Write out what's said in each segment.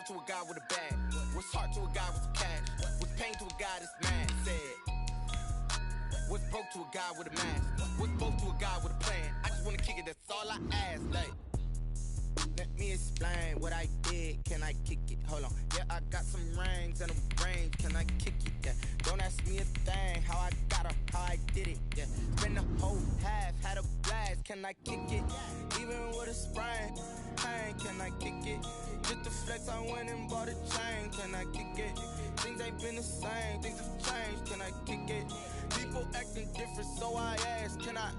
to a guy with a bag? What's heart to a guy with some cash? What's pain to a guy that's mad? Said, what's broke to a guy with a mask? What's broke to a guy with a plan? I just wanna kick it, that's all I ask. Like, let me explain what I did. Can I kick it? Hold on. Yeah, I got some rings and a range. Can I kick it? Yeah. Don't ask me a thing. How I got up, how I did it. Yeah. Spend the whole half, had a blast. Can I kick it? Even with a sprain. Pain, can I kick it? Just the flex, I went and bought a chain. Can I kick it? Things ain't been the same. Things have changed. Can I kick it? People acting different, so I ask. Can I?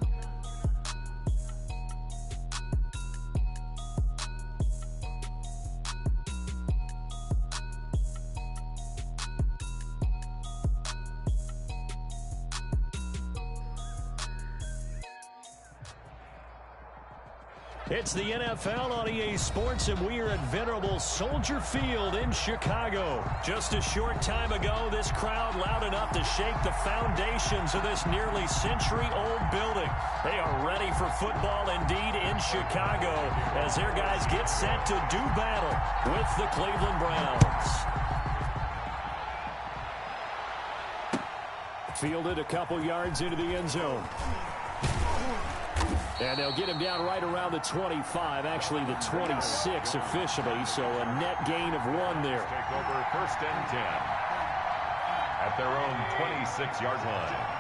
It's the NFL on EA Sports, and we are at venerable Soldier Field in Chicago. Just a short time ago, this crowd loud enough to shake the foundations of this nearly century-old building. They are ready for football indeed in Chicago as their guys get set to do battle with the Cleveland Browns. Fielded a couple yards into the end zone. And they'll get him down right around the 25, actually the 26 officially, so a net gain of 1 there. Take over 1st and 10 at their own 26-yard line.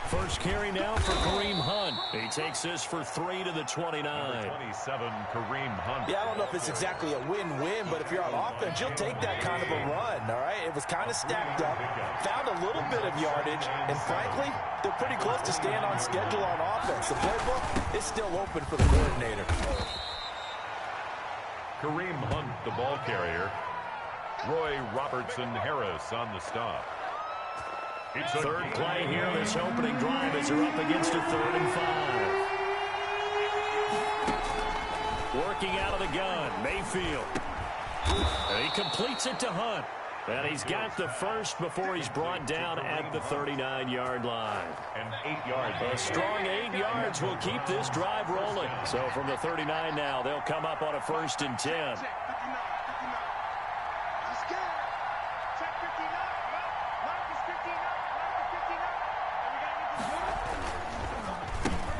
First carry now for Kareem Hunt. He takes this for 3 to the 29. Number 27, Kareem Hunt. Yeah, I don't know if it's exactly a win-win, but if you're on offense, you'll take that kind of a run, all right? It was kind of stacked up, found a little bit of yardage, and frankly, they're pretty close to staying on schedule on offense. The playbook is still open for the coordinator. Kareem Hunt, the ball carrier. Roy Robertson Harris on the stop. It's a third play here. This opening drive as they're up against a 3rd and 5. Working out of the gun, Mayfield. And he completes it to Hunt. And he's got the first before he's brought down at the 39-yard line. And 8 yards. A strong 8 yards will keep this drive rolling. So from the 39 now, they'll come up on a 1st and 10.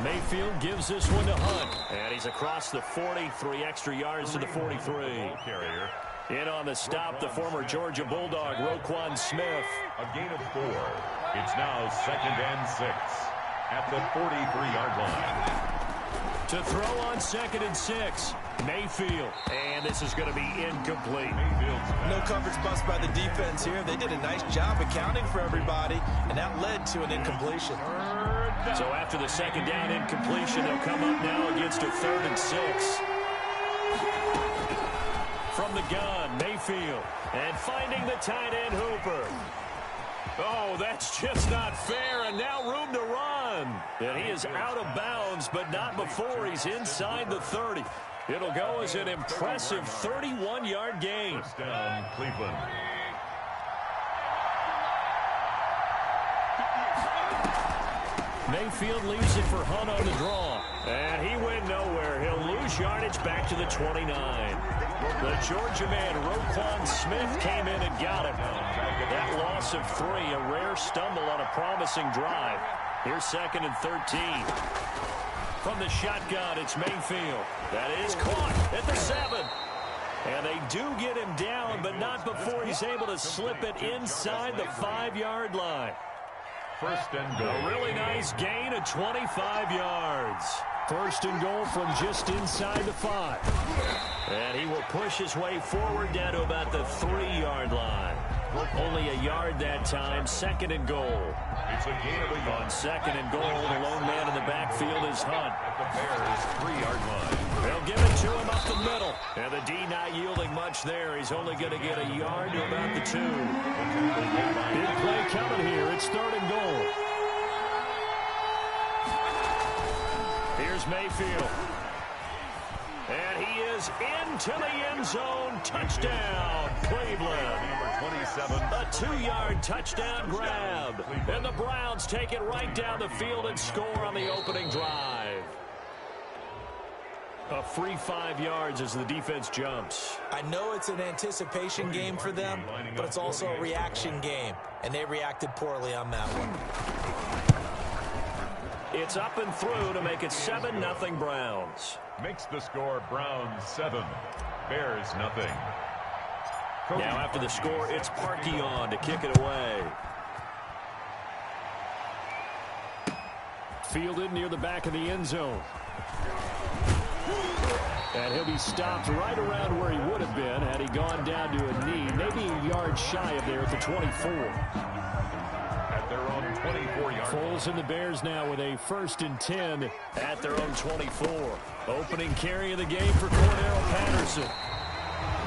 Mayfield gives this one to Hunt. And he's across the 40, 3 extra yards to the 43. Carrier. In on the stop, the former Georgia Bulldog, Roquan Smith. A gain of 4. It's now 2nd and 6 at the 43-yard line. To throw on 2nd and 6, Mayfield. And this is going to be incomplete. No coverage bust by the defense here. They did a nice job accounting for everybody, and that led to an incompletion. So after the 2nd down incompletion, they'll come up now against a 3rd and 6. From the gun, Mayfield. And finding the tight end, Hooper. Oh, that's just not fair, and now room to run. And he is out of bounds, but not before he's inside the 30. It'll go as an impressive 31-yard gain. First down, Cleveland. Mayfield leaves it for Hunt on the draw. And he went nowhere. He'll lose yardage back to the 29. The Georgia man, Roquan Smith, came in and got him. That loss of 3, a rare stumble on a promising drive. Here's 2nd and 13. From the shotgun, it's Mayfield. That is caught at the 7. And they do get him down, but not before he's able to slip it inside the 5-yard line. First and goal. A really nice gain of 25 yards. First and goal from just inside the 5. And he will push his way forward down to about the 3-yard line. Only a yard that time. 2nd and goal. It's a gain of a yard. On 2nd and goal, the lone man in the backfield is Hunt. At the Bears' 3-yard line. They'll give it to him up the middle. And the D not yielding much there. He's only going to get a yard to about the 2. Big play coming here. It's 3rd and goal. Here's Mayfield. And he is into the end zone. Touchdown, Cleveland. Number 27. A 2-yard touchdown grab. And the Browns take it right down the field and score on the opening drive. A free 5 yards as the defense jumps. I know it's an anticipation game for them, but it's also a reaction game, and they reacted poorly on that one. It's up and through to make it 7-0 Browns. Makes the score Browns 7, Bears nothing. Now after the score, it's Parkey on to kick it away. Fielded near the back of the end zone. And he'll be stopped right around where he would have been had he gone down to a knee, maybe a yard shy of there at the 24. At their own 24-yard. Foles and the Bears now with a 1st and 10 at their own 24. Opening carry of the game for Cordero Patterson.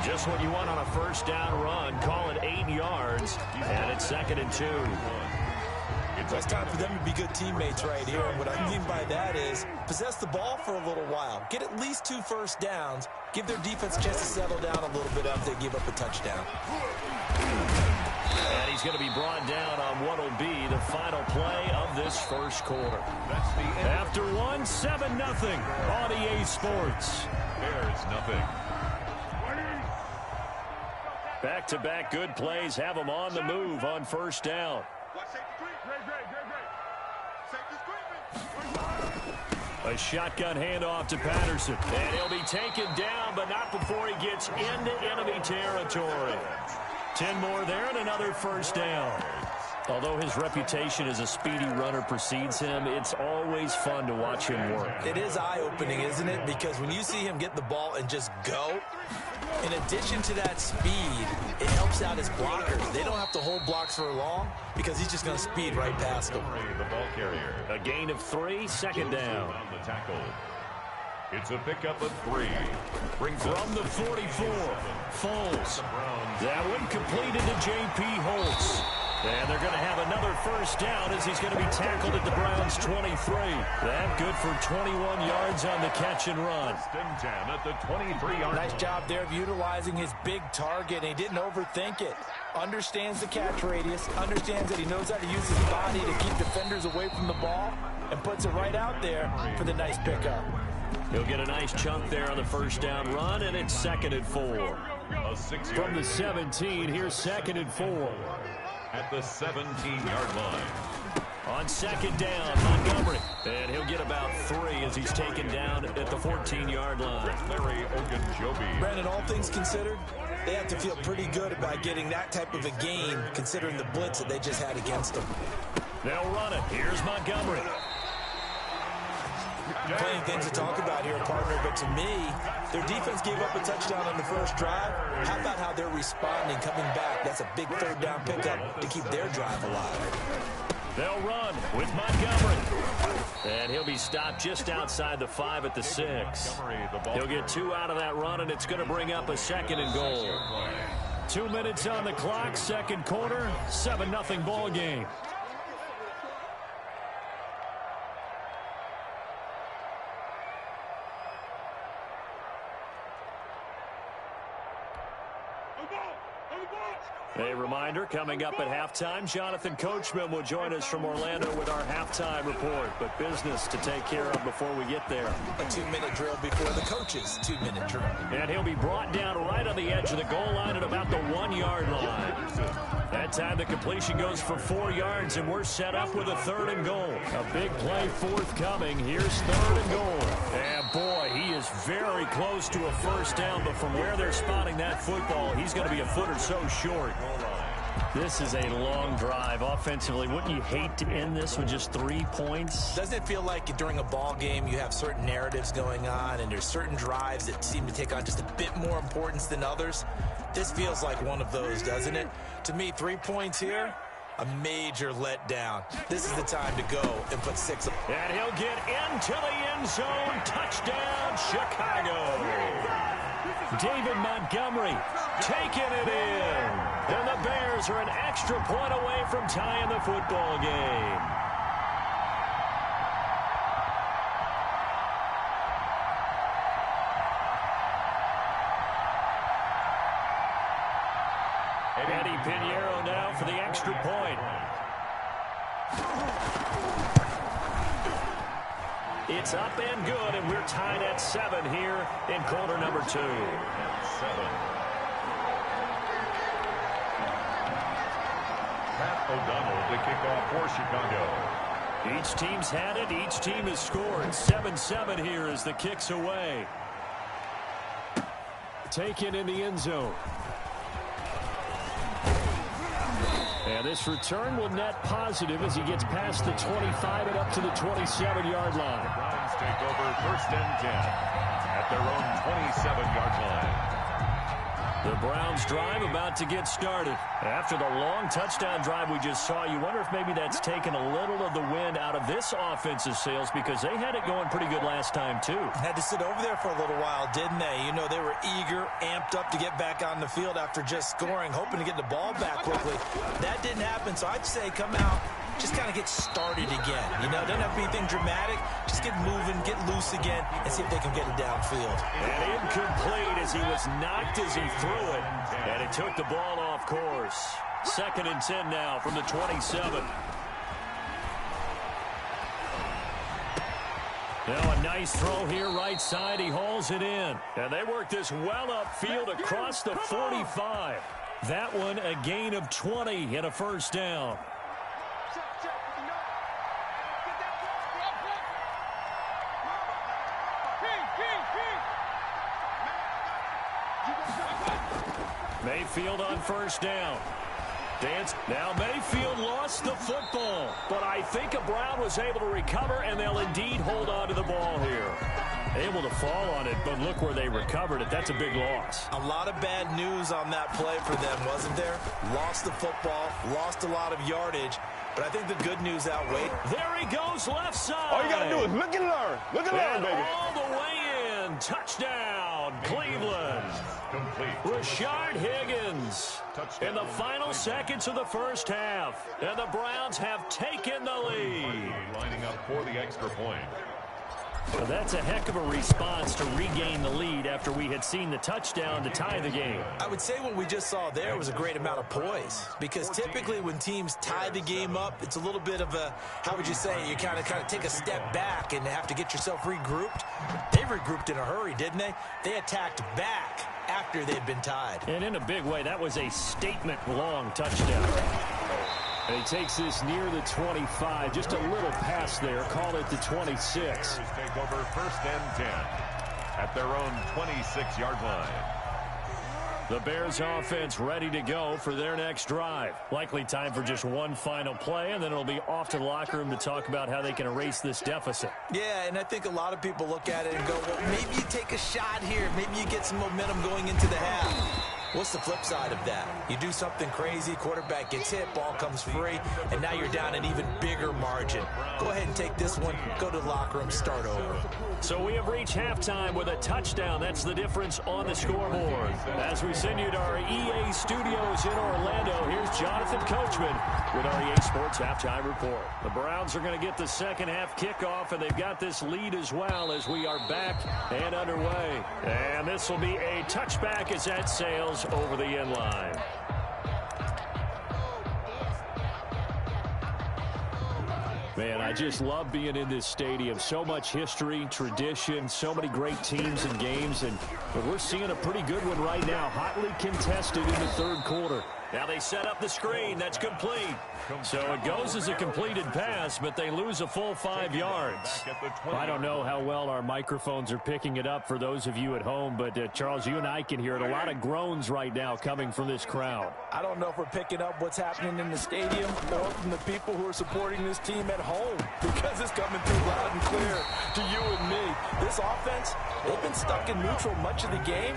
Just what you want on a first down run. Call it 8 yards, and it's 2nd and 2. It's time for them to be good teammates right here. And what I mean by that is possess the ball for a little while. Get at least 2 first downs. Give their defense a chance to settle down a little bit after they give up a touchdown. And he's going to be brought down on what will be the final play of this first quarter. That's the end. After 7-0 on EA Sports. Bears nothing. Back-to-back good plays have them on the move on first down. A shotgun handoff to Patterson. And he'll be taken down, but not before he gets into enemy territory. 10 more there and another first down. Although his reputation as a speedy runner precedes him, it's always fun to watch him work. It is eye-opening, isn't it? Because when you see him get the ball and just go, in addition to that speed, it helps out his blockers. They don't have to hold blocks for long because he's just going to speed right past them. The ball carrier. A gain of 3, 2nd down. On the tackle. It's a pickup of 3. Brings From the 44, Foles. That one completed to J.P. Holtz. And they're going to have another first down as he's going to be tackled at the Browns' 23. That good for 21 yards on the catch and run. 10 at the 23-yard. Nice job there of utilizing his big target, and he didn't overthink it. Understands the catch radius, understands that he knows how to use his body to keep defenders away from the ball, and puts it right out there for the nice pickup. He'll get a nice chunk there on the first down run, and it's 2nd and 4. From the 17, here's 2nd and 4. At the 17-yard line. On 2nd down, Montgomery. And he'll get about 3 as he's taken down at the 14-yard line. Larry Ogunjobi. Brandon, all things considered, they have to feel pretty good about getting that type of a gain, considering the blitz that they just had against them. They'll run it. Here's Montgomery. Plenty of things to talk about here, partner, but to me, their defense gave up a touchdown on the first drive. How about how they're responding, coming back? That's a big 3rd down pickup to keep their drive alive. They'll run with Montgomery. And he'll be stopped just outside the 5 at the 6. He'll get 2 out of that run, and it's going to bring up a 2nd and goal. 2 minutes on the clock, 2nd quarter, 7-0 ball game. A reminder, coming up at halftime, Jonathan Coachman will join us from Orlando with our halftime report. But business to take care of before we get there. A 2-minute drill before the coach's 2-minute drill. And he'll be brought down right on the edge of the goal line at about the 1-yard line. That time the completion goes for 4 yards, and we're set up with a 3rd and goal. A big play forthcoming. Here's 3rd and goal. And boy, he is very close to a first down, but from where they're spotting that football, he's going to be a foot or so short. This is a long drive offensively. Wouldn't you hate to end this with just 3 points? Doesn't it feel like during a ball game you have certain narratives going on and there's certain drives that seem to take on just a bit more importance than others? This feels like one of those, doesn't it? To me, 3 points here, a major letdown. This is the time to go and put 6 up. And he'll get into the end zone. Touchdown, Chicago. David Montgomery taking it in. And the Bears are an extra point away from tying the football game. Eddie Pinheiro now for the extra point. It's up and good, and we're tied at 7 here in quarter number 2. At 7. Pat O'Donnell to kick off for Chicago. Each team's had it. Each team has scored. 7-7 here as the kick's away. Taken in the end zone. And this return will net positive as he gets past the 25 and up to the 27-yard line. The Browns take over 1st and 10 at their own 27-yard line. The Browns drive about to get started. After the long touchdown drive we just saw, you wonder if maybe that's taken a little of the wind out of this offensive sails because they had it going pretty good last time, too. Had to sit over there for a little while, didn't they? You know, they were eager, amped up to get back on the field after just scoring, hoping to get the ball back quickly. That didn't happen, so I'd say come out, just kind of get started again. You know, it doesn't have to be anything dramatic. Just get moving, get loose again, and see if they can get it downfield. And incomplete as he was knocked as he threw it. And it took the ball off course. 2nd and 10 now from the 27. Now a nice throw here right side. He hauls it in. And they work this well upfield across the 45. That one a gain of 20 and a 1st down. Mayfield on 1st down. Now Mayfield lost the football, but I think Brown was able to recover, and they'll indeed hold on to the ball here. Able to fall on it, but look where they recovered it. That's a big loss. A lot of bad news on that play for them, wasn't there? Lost the football, lost a lot of yardage, but I think the good news outweighed. There he goes, left side. All you got to do is look and learn. Look and learn, baby. All the way in. Touchdown, Cleveland. Complete. Rashard Higgins in the final seconds of the 1st half. And the Browns have taken the lead. Lining up for the extra point. Well, that's a heck of a response to regain the lead after we had seen the touchdown to tie the game. I would say what we just saw there was a great amount of poise, because typically when teams tie the game up, it's a little bit of a, how would you say, you kind of take a step back and have to get yourself regrouped. They regrouped in a hurry, didn't they? They attacked back after they'd been tied. And in a big way, that was a statement-long touchdown. And he takes this near the 25. Just a little pass there. Call it the 26. Take over 1st and 10 at their own 26-yard line. The Bears offense ready to go for their next drive. Likely time for just one final play, and then it'll be off to the locker room to talk about how they can erase this deficit. Yeah, and I think a lot of people look at it and go, well, maybe you take a shot here. Maybe you get some momentum going into the half. What's the flip side of that? You do something crazy, quarterback gets hit, ball comes free, and now you're down an even bigger margin. Go ahead and take this one, go to the locker room, start over. So we have reached halftime with a touchdown. That's the difference on the scoreboard. As we send you to our EA studios in Orlando, here's Jonathan Coachman with our EA Sports Halftime Report. The Browns are going to get the 2nd half kickoff, and they've got this lead as well as we are back and underway. And this will be a touchback as that sails over the end line. Man, I just love being in this stadium. So much history, tradition, so many great teams and games, and we're seeing a pretty good one right now. Hotly contested in the 3rd quarter. Now they set up the screen. That's complete. So it goes as a completed pass, but they lose a full 5 yards. I don't know how well our microphones are picking it up for those of you at home, but Charles, you and I can hear it. A lot of groans right now coming from this crowd. I don't know if we're picking up what's happening in the stadium or from the people who are supporting this team at home, because it's coming through loud and clear to you and me. This offense, they've been stuck in neutral much of the game,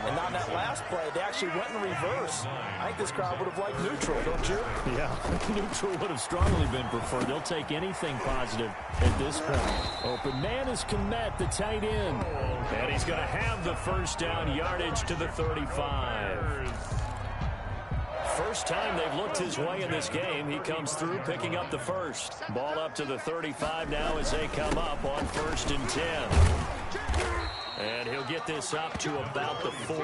and on that last play, they actually went in reverse. I think this crowd would have liked neutral, don't you? Yeah, neutral would have strongly been preferred. They'll take anything positive at this point. Open man is Komet, the tight end. And he's going to have the 1st down, yardage to the 35. First time they've looked his way in this game. He comes through picking up the 1st. Ball up to the 35 now as they come up on 1st and 10. And he'll get this up to about the 40.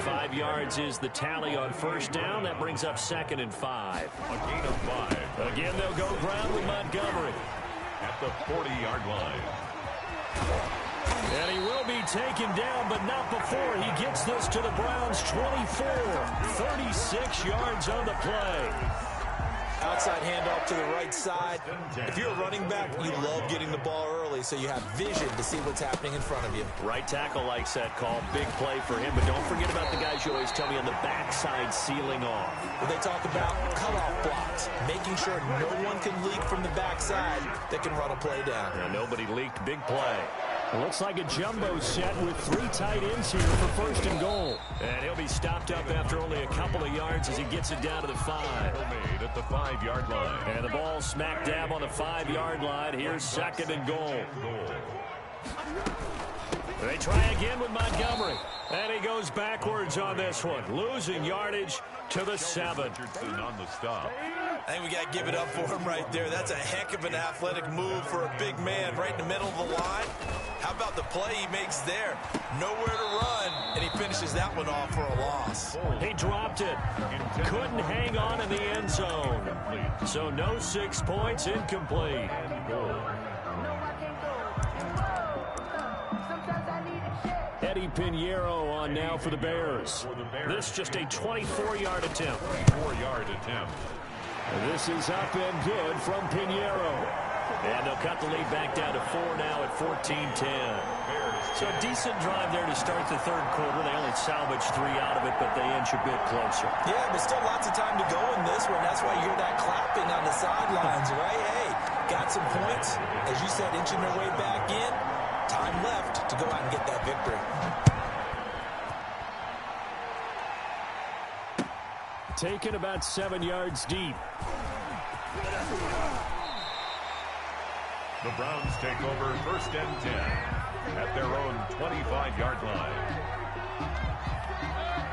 5 yards is the tally on 1st down. That brings up 2nd and 5. A gain of 5. Again, they'll go ground with Montgomery. at the 40-yard line. And he will be taken down, but not before he gets this to the Browns' 24. 36 yards on the play. Outside handoff to the right side. If you're a running back, you love getting the ball early so you have vision to see what's happening in front of you. Right tackle likes that call. Big play for him, but don't forget about the guys you always tell me on the backside sealing off. Well, they talk about cutoff blocks, making sure no one can leak from the backside that can run a play down. Yeah, nobody leaked. Big play. It looks like a jumbo set with 3 tight ends here for 1st and goal. And he'll be stopped up after only a couple of yards as he gets it down to the 5. Made at the 5-yard line. And the ball smack dab on the 5-yard line. Here's 2nd and goal. They try again with Montgomery. And he goes backwards on this one, losing yardage to the 7. On the stop. I think we got to give it up for him right there. That's a heck of an athletic move for a big man right in the middle of the line. How about the play he makes there? Nowhere to run, and he finishes that one off for a loss. He dropped it. Couldn't hang on in the end zone. So no 6 points, incomplete. Eddie Pinheiro on now for the Bears. This just a 24-yard attempt. 4-yard attempt. This is up and good from Pinheiro. And they'll cut the lead back down to 4 now at 14-10. So a decent drive there to start the 3rd quarter. They only salvaged 3 out of it, but they inch a bit closer. Yeah, but still lots of time to go in this one. That's why you hear that clapping on the sidelines, right? Hey, got some points. As you said, inching their way back in. Time left to go out and get that victory. Taken about 7 yards deep. The Browns take over 1st and 10 at their own 25-yard line.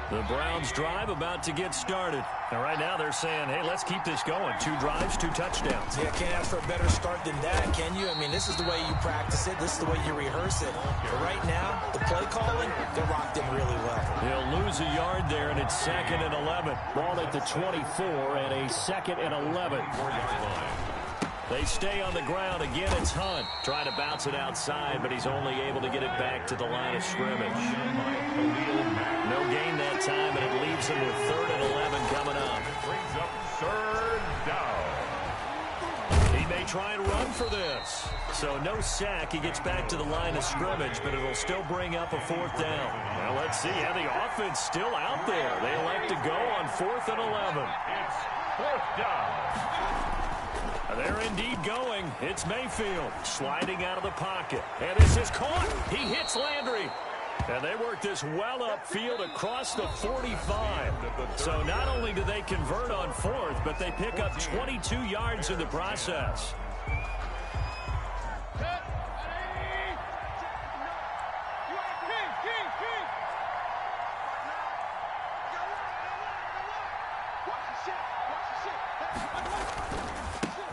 The Browns drive about to get started. And right now they're saying, hey, let's keep this going. 2 drives, 2 touchdowns. Yeah, can't ask for a better start than that, can you? I mean, this is the way you practice it. This is the way you rehearse it. But right now, the play calling, they're locked in really well. They'll lose a yard there, and it's 2nd and 11. Ball at the 24 and a 2nd and 11. 4-yard line. They stay on the ground. Again, it's Hunt. Trying to bounce it outside, but he's only able to get it back to the line of scrimmage. No gain that time, and it leaves him with 3rd and 11 coming up. Brings up 3rd down. He may try and run for this. So no sack. He gets back to the line of scrimmage, but it'll still bring up a 4th down. Now let's see how the offense still out there. They elect to go on 4th and 11. It's 4th down. They're indeed going. It's Mayfield sliding out of the pocket. And this is caught. He hits Landry. And they work this well upfield across the 45. So not only do they convert on 4th, but they pick up 22 yards in the process.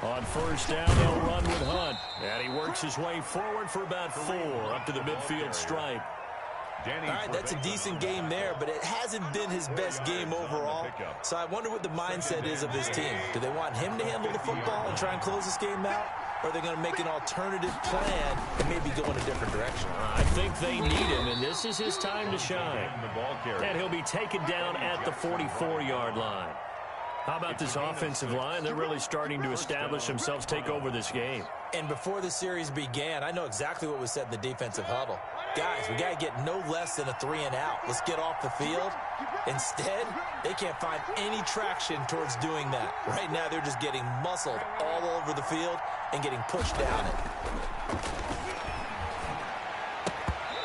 On 1st down, they'll run with Hunt. And he works his way forward for about 4 up to the midfield stripe. All right, that's a decent game there, but it hasn't been his best game overall. So I wonder what the mindset is of this team. Do they want him to handle the football and try and close this game out? Or are they going to make an alternative plan and maybe go in a different direction? I think they need him, and this is his time to shine. And he'll be taken down at the 44-yard line. How about this offensive line? They're really starting to establish themselves, take over this game. And before the series began, I know exactly what was said in the defensive huddle. Guys, we got to get no less than a 3-and-out. Let's get off the field. Instead, they can't find any traction towards doing that. Right now, they're just getting muscled all over the field and getting pushed down it.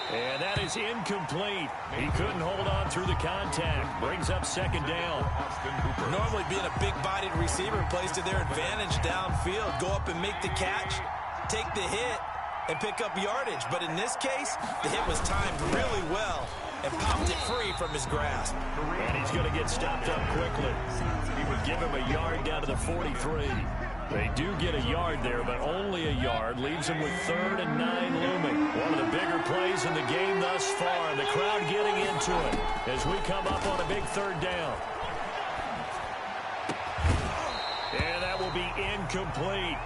And that is incomplete. He couldn't hold on through the contact. Brings up 2nd down. Normally being a big-bodied receiver plays to their advantage downfield. Go up and make the catch, take the hit, and pick up yardage. But in this case, the hit was timed really well and popped it free from his grasp. And he's going to get stopped up quickly. He would give him a yard down to the 43. They do get a yard there, but only a yard. Leaves him with 3rd and 9 looming. One of the bigger plays in the game thus far. The crowd getting into it as we come up on a big 3rd down. And that will be incomplete.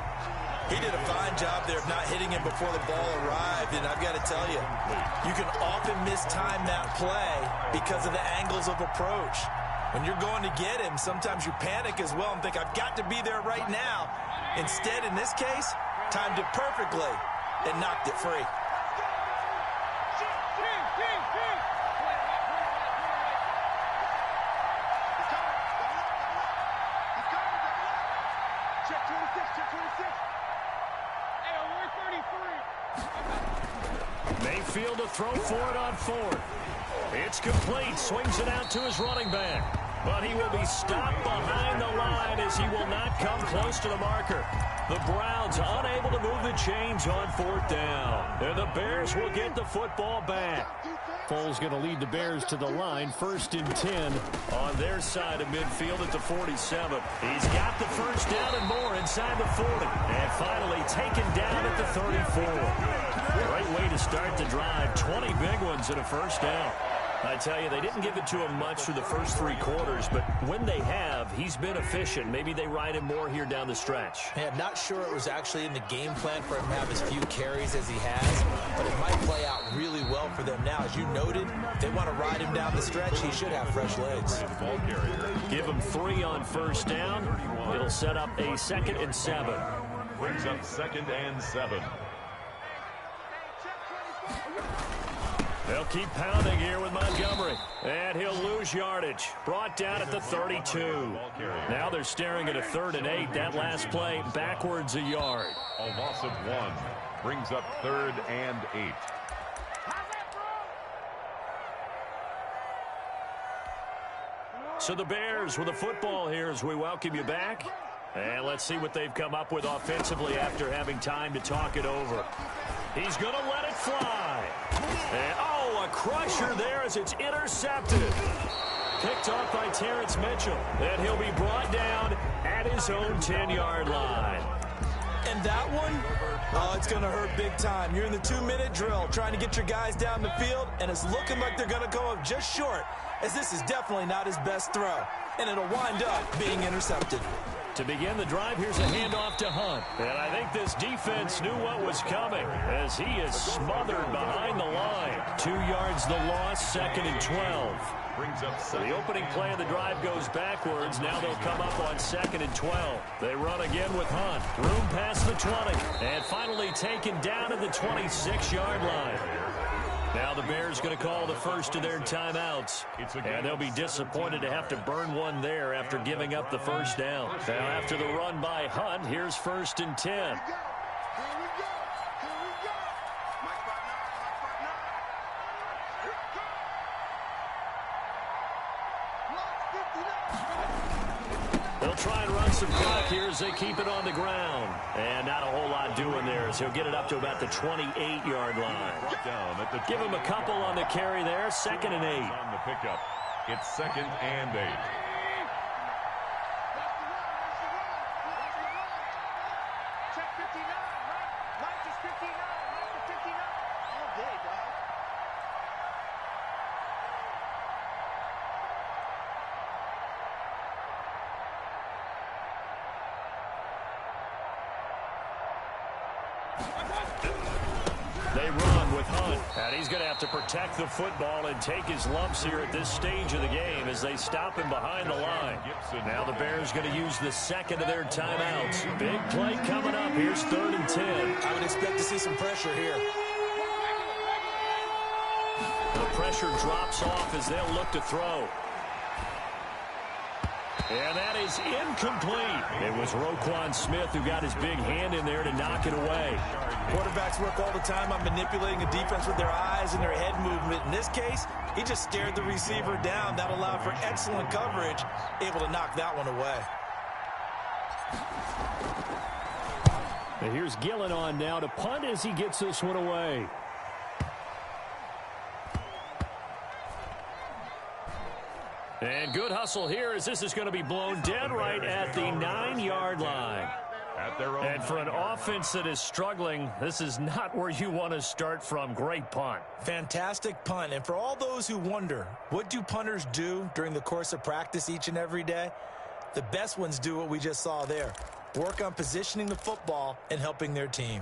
He did a fine job there of not hitting him before the ball arrived, and I've got to tell you, you can often mistime that play because of the angles of approach. When you're going to get him, sometimes you panic as well and think, I've got to be there right now. Instead, in this case, timed it perfectly and knocked it free. Mayfield to throw for it on fourth. It's complete. Swings it out to his running back. But he will be stopped behind the line as he will not come close to the marker. The Browns unable to move the chains on fourth down. And the Bears will get the football back. Foles going to lead the Bears to the line. 1st and 10 on their side of midfield at the 47. He's got the first down and more inside the 40. And finally taken down at the 34. Great way to start the drive. 20 big ones and a first down. I tell you, they didn't give it to him much through the first 3 quarters, but when they have, he's been efficient. Maybe they ride him more here down the stretch. Hey, I'm not sure it was actually in the game plan for him to have as few carries as he has, but it might play out really well for them now. As you noted, if they want to ride him down the stretch, he should have fresh legs. Give him 3 on first down. It'll set up a 2nd and 7. Brings up 2nd and 7. They'll keep pounding here with Montgomery. And he'll lose yardage. Brought down at the 32. Now they're staring at a 3rd and 8. That last play backwards a yard. A loss of 1. Brings up 3rd and 8. So the Bears with the football here as we welcome you back. And let's see what they've come up with offensively after having time to talk it over. He's going to let it fly. And, a crusher there as it's intercepted. Picked off by Terrence Mitchell. And he'll be brought down at his own 10-yard line. And that one, it's going to hurt big time. You're in the 2-minute drill trying to get your guys down the field, and it's looking like they're going to go up just short, as this is definitely not his best throw. And it'll wind up being intercepted. To begin the drive, here's a handoff to Hunt. And I think this defense knew what was coming as he is smothered behind the line. 2 yards the loss, 2nd and 12. Brings up the opening play of the drive goes backwards. Now they'll come up on 2nd and 12. They run again with Hunt. Room past the 20. And finally taken down at the 26-yard line. Now the Bears going to call the first of their timeouts. And they'll be disappointed to have to burn one there after giving up the first down. Now after the run by Hunt, here's 1st and 10. They'll try and run some clock here as they keep it on the ground. And not a whole lot doing there as he'll get it up to about the 28-yard line. Give him a couple on the carry there. 2nd and 8. On the pickup. It's 2nd and 8. They run with Hunt, and he's going to have to protect the football and take his lumps here at this stage of the game as they stop him behind the line. Now the Bears going to use the 2nd of their timeouts. Big play coming up. Here's 3rd and 10. I would expect to see some pressure here. The pressure drops off as they'll look to throw. And that is incomplete. It was Roquan Smith who got his big hand in there to knock it away. Quarterbacks work all the time on manipulating a defense with their eyes and their head movement. In this case, he just stared the receiver down. That allowed for excellent coverage, able to knock that one away. And here's Gillen on now to punt as he gets this one away. And good hustle here as this is going to be blown dead right at the 9-yard line. And for an offense that is struggling, this is not where you want to start from. Great punt. Fantastic punt. And for all those who wonder, what do punters do during the course of practice each and every day? The best ones do what we just saw there. work on positioning the football and helping their team.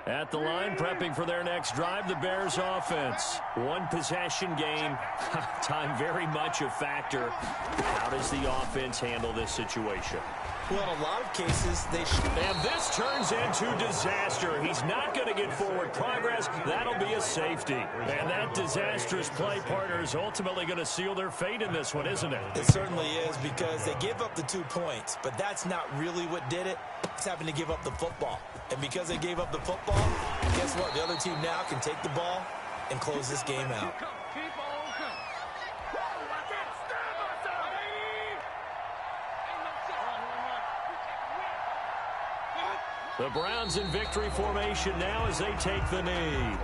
At the line, prepping for their next drive, the Bears offense. One possession game. Time very much a factor. How does the offense handle this situation? Well, in a lot of cases, they should. And this turns into disaster. He's not going to get forward progress. That'll be a safety. And that disastrous play partner is ultimately going to seal their fate in this one, isn't it? It certainly is, because they gave up the 2 points. But that's not really what did it. It's having to give up the football. And because they gave up the football, guess what? The other team now can take the ball and close this game out. The Browns in victory formation now as they take the knee.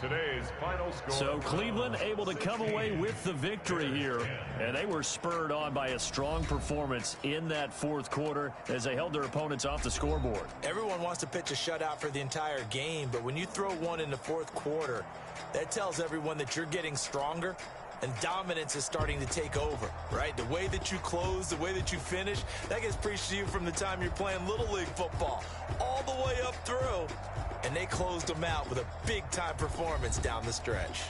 Today's final score. So Cleveland able to come away with the victory here, and they were spurred on by a strong performance in that fourth quarter as they held their opponents off the scoreboard. Everyone wants to pitch a shutout for the entire game, but when you throw one in the fourth quarter, that tells everyone that you're getting stronger and dominance is starting to take over, right? The way that you close, the way that you finish, that gets preached to you from the time you're playing Little League football all the way up through. And they closed them out with a big-time performance down the stretch.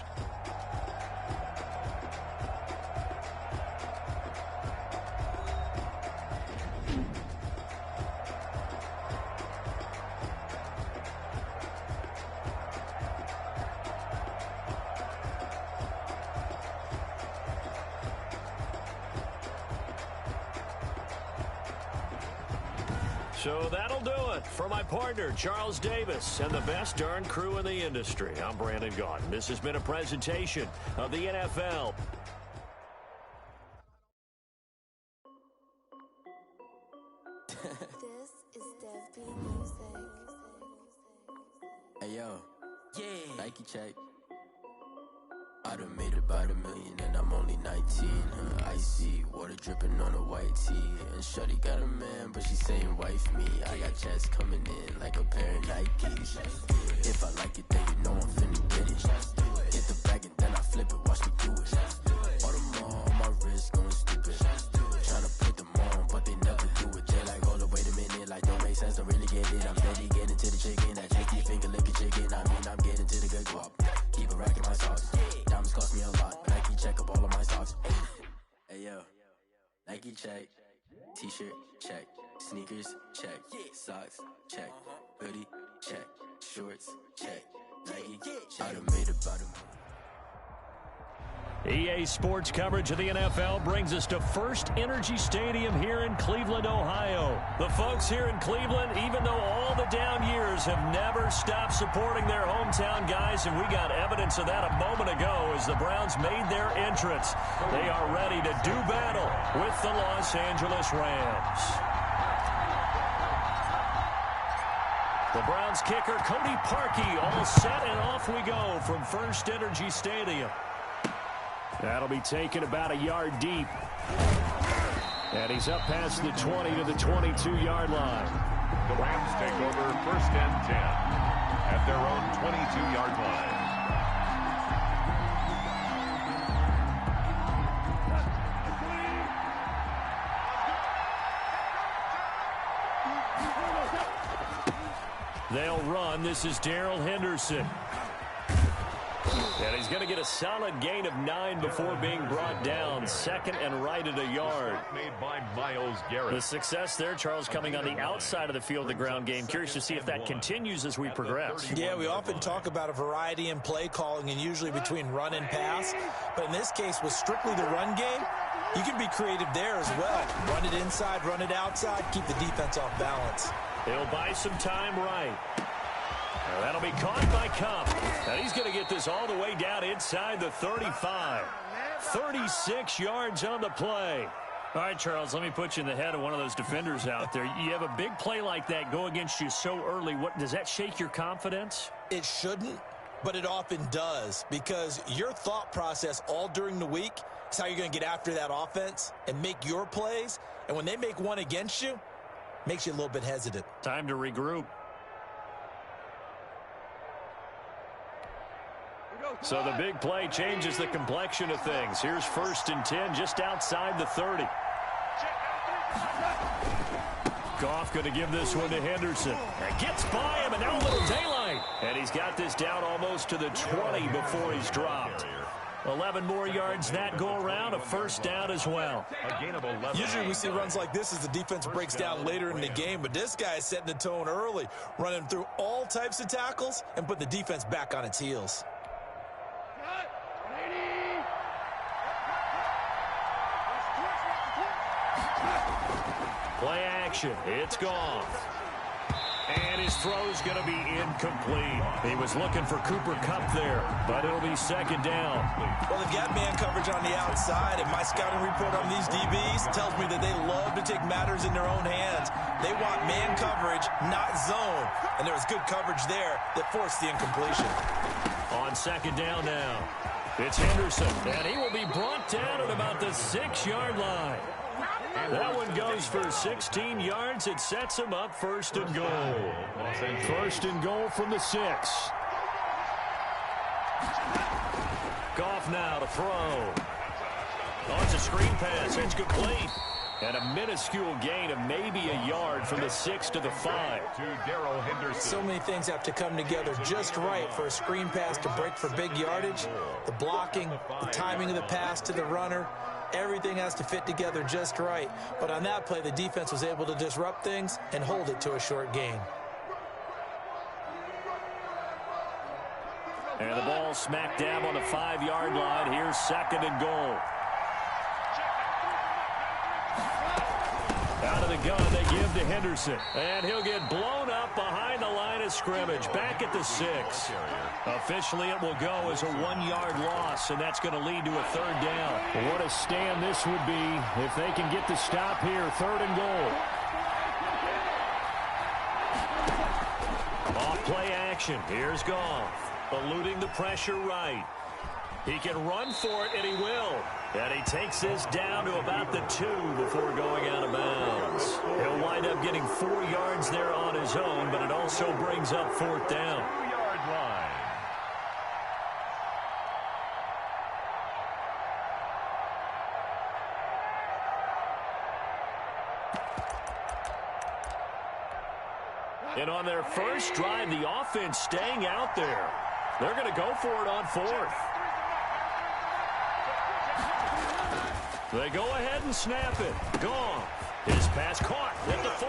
So that'll do it for my partner, Charles Davis, and the best darn crew in the industry. I'm Brandon Gaudin. This has been a presentation of the NFL. This is DalvahnT music. Hey yo, yeah, Nike check. I done made about $1 million and I'm only 19. Icy water dripping on a white tee. And shorty got a man, but she saying wife me. I got checks coming in like a pair of Nikes. If I like it, then you know I'm finna get it. Get the bag and then I flip it, watch me do it. All them on my wrist going stupid. Tryna put them on, but they never do it. They like, hold up, wait a minute, like don't make sense, don't really get it. I'm steady getting to the chicken, that chicky finger licking chicken. I mean, I'm getting to the good guap. Keep a rack in my socks. Diamonds cost me a lot. Nike check up all of my socks. Hey yo, Nike check. T-shirt check. Sneakers check. Socks check. Hoodie check. Shorts check. Nike I done made about $1 million. EA Sports coverage of the NFL brings us to First Energy Stadium here in Cleveland, Ohio. The folks here in Cleveland, even though all the down years, have never stopped supporting their hometown guys, and we got evidence of that a moment ago as the Browns made their entrance. They are ready to do battle with the Los Angeles Rams. The Browns kicker, Cody Parkey, all set, and off we go from First Energy Stadium. That'll be taken about a yard deep. And he's up past the 20 to the 22-yard line. The Rams take over 1st and 10 at their own 22-yard line. They'll run. This is Darrell Henderson. And he's going to get a solid gain of 9 before being brought down. 2nd and right at a yard. Made by Myles Garrett. The success there, Charles, coming on the outside of the field, the ground game. Curious to see if that continues as we progress. Yeah, we often talk about a variety in play calling and usually between run and pass. But in this case, with strictly the run game, you can be creative there as well. Run it inside, run it outside, keep the defense off balance. He'll buy some time right. That'll be caught by Cup. And he's going to get this all the way down inside the 35. 36 yards on the play. All right, Charles, let me put you in the head of one of those defenders out there. You have a big play like that go against you so early. Does that shake your confidence? It shouldn't, but it often does, because your thought process all during the week is how you're going to get after that offense and make your plays. And when they make one against you, makes you a little bit hesitant. Time to regroup. So the big play changes the complexion of things. Here's 1st and 10 just outside the 30. Goff going to give this one to Henderson. And gets by him, and now a little daylight. And he's got this down almost to the 20 before he's dropped. 11 more yards that go around, a 1st down as well. A gain of 11. Usually we see runs like this as the defense breaks down later in the game, but this guy is setting the tone early, running through all types of tackles and put the defense back on its heels. Play action. It's gone. And his throw's going to be incomplete. He was looking for Cooper Kupp there, but it'll be 2nd down. Well, they've got man coverage on the outside, and my scouting report on these DBs tells me that they love to take matters in their own hands. They want man coverage, not zone. And there was good coverage there that forced the incompletion. On 2nd down now, it's Henderson, and he will be brought down at about the 6-yard line. That one goes for 16 yards. It sets him up 1st and goal. 1st and goal from the 6. Goff now to throw. Oh, it's a screen pass. It's complete. And a minuscule gain of maybe a yard from the 6 to the 5. To Darrell Henderson. So many things have to come together just right for a screen pass to break for big yardage. The blocking, the timing of the pass to the runner, everything has to fit together just right. But on that play, the defense was able to disrupt things and hold it to a short gain. And the ball smack dab on the 5-yard line. Here's 2nd and goal. Out of the gun, they give to Henderson. And he'll get blown up behind the line of scrimmage. Back at the 6. Officially, it will go as a 1-yard loss, and that's going to lead to a 3rd down. What a stand this would be if they can get the stop here. 3rd and goal. Off play action. Here's Goff. Eluding the pressure right. He can run for it, and he will. And he takes this down to about the 2 before going out of bounds. He'll wind up getting 4 yards there on his own, but it also brings up 4th down. 2-yard line. And on their first drive, the offense staying out there. They're going to go for it on 4th. They go ahead and snap it. Gone. His pass caught at the 4.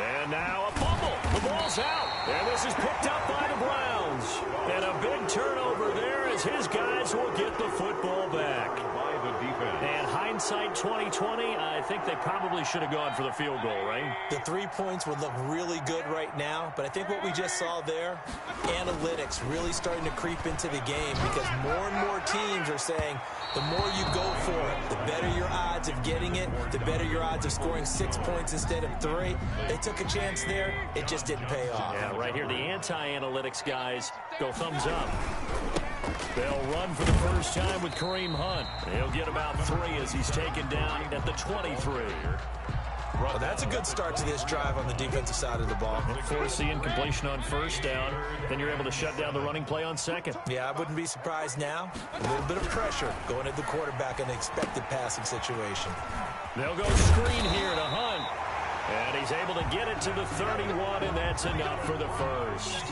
And now a fumble. The ball's out. And this is picked up by the Browns. And a big turnover there as his guys will get the football back. By the defense. And hindsight 2020, I think they probably should have gone for the field goal, right? The 3 points would look really good right now, but I think what we just saw there, analytics really starting to creep into the game because more and more teams are saying the more you go for it, the better your odds of getting it, the better your odds of scoring 6 points instead of 3. They took a chance there. It just didn't pay off. Yeah, right here, the anti-analytics guys go thumbs up. They'll run for the first time with Kareem Hunt. He'll get about 3 as he's taken down at the 23. Well, that's a good start to this drive on the defensive side of the ball. Force the incompletion on 1st down. Then you're able to shut down the running play on 2nd. Yeah, I wouldn't be surprised now. A little bit of pressure going at the quarterback in an expected passing situation. They'll go screen here to Hunt. And he's able to get it to the 31, and that's enough for the 1st.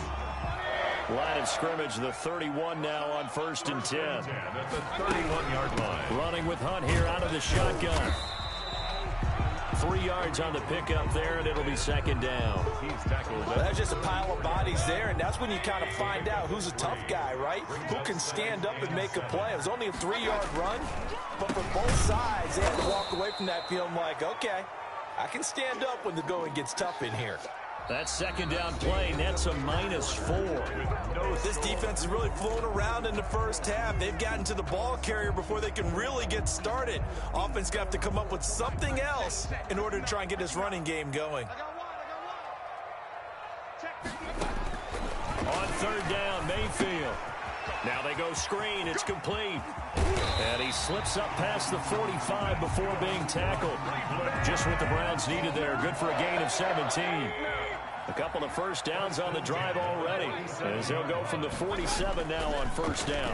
Line of scrimmage, the 31 now on 1st and 10. At the 31-yard line. Running with Hunt here out of the shotgun. 3 yards on the pickup there, and it'll be 2nd down. He's tackled. Well, that's just a pile of bodies there, and that's when you kind of find out who's a tough guy, right? Who can stand up and make a play. It was only a 3-yard run, but for both sides, they had to walk away from that feeling like, okay, I can stand up when the going gets tough in here. That 2nd down play nets a -4. This defense is really flown around in the first half. They've gotten to the ball carrier before they can really get started. Offense going to have to come up with something else in order to try and get this running game going. On 3rd down, Mayfield. Now they go screen. It's complete. And he slips up past the 45 before being tackled. Just what the Browns needed there. Good for a gain of 17. A couple of first downs on the drive already, as they'll go from the 47 now on first down.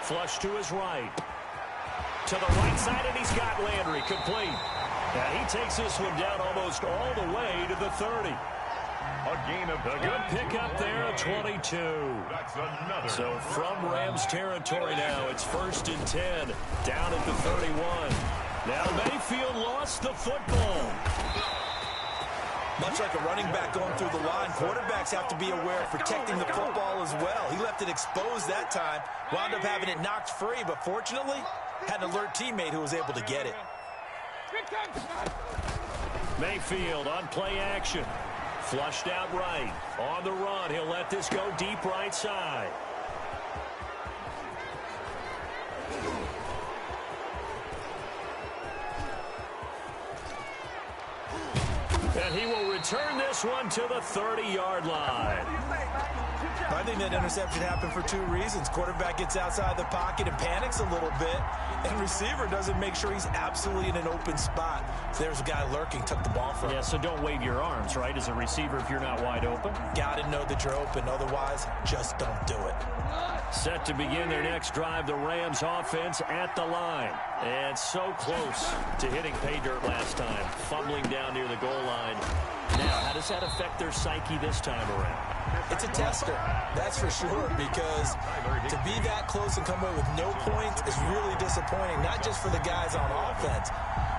Flush to his right. To the right side, and he's got Landry complete. And he takes this one down almost all the way to the 30. A gain of a good pickup there, a 22. That's another. So from Rams territory now, it's 1st and 10, down at the 31. Now Mayfield lost the football. Much like a running back going through the line, quarterbacks have to be aware of protecting the football as well. He left it exposed that time, wound up having it knocked free, but fortunately, had an alert teammate who was able to get it. Mayfield on play action. Flushed out right. On the run, he'll let this go deep right side. And he will return this one to the 30-yard line. I think that interception happened for 2 reasons. Quarterback gets outside the pocket and panics a little bit, and receiver doesn't make sure he's absolutely in an open spot. So there's a guy lurking, took the ball from him. Yeah, so don't wave your arms, right, as a receiver if you're not wide open. Got to know that you're open. Otherwise, just don't do it. Set to begin their next drive, the Rams offense at the line. And so close to hitting pay dirt last time, fumbling down near the goal line. Now, how does that affect their psyche this time around? It's a tester, that's for sure, because to be that close and come away with no points is really disappointing, not just for the guys on offense,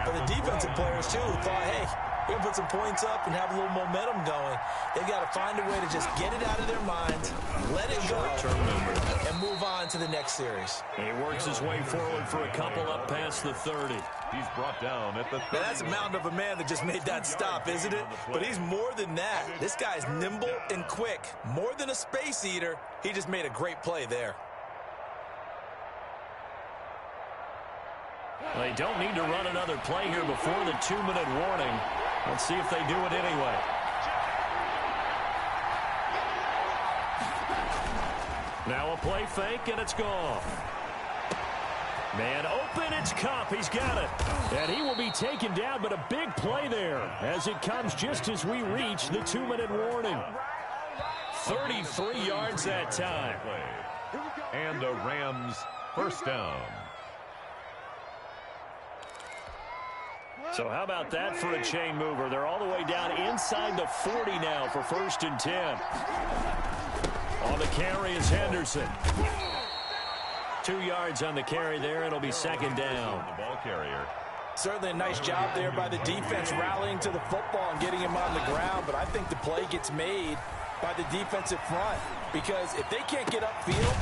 but the defensive players, too, who thought, hey, we're going to put some points up and have a little momentum going. They've got to find a way to just get it out of their minds, let it go, and move on to the next series. And he works his way forward for a couple up past the 30. He's brought down at the 30. Now, that's a mountain of a man that just made that stop, isn't it? But he's more than that. This guy's nimble and quick. More than a space eater, he just made a great play there. They don't need to run another play here before the 2-minute warning. Let's see if they do it anyway. Now a play fake, and it's gone. Man open, it's Kupp. He's got it. And he will be taken down, but a big play there as it comes just as we reach the 2-minute warning. 33 yards that time. And the Rams first down. So how about that for a chain mover? They're all the way down inside the 40 now for 1st and 10. On the carry is Henderson. 2 yards on the carry there. It'll be 2nd down. The ball carrier. Certainly a nice job there by the defense rallying to the football and getting him on the ground, but I think the play gets made by the defensive front, because if they can't get upfield,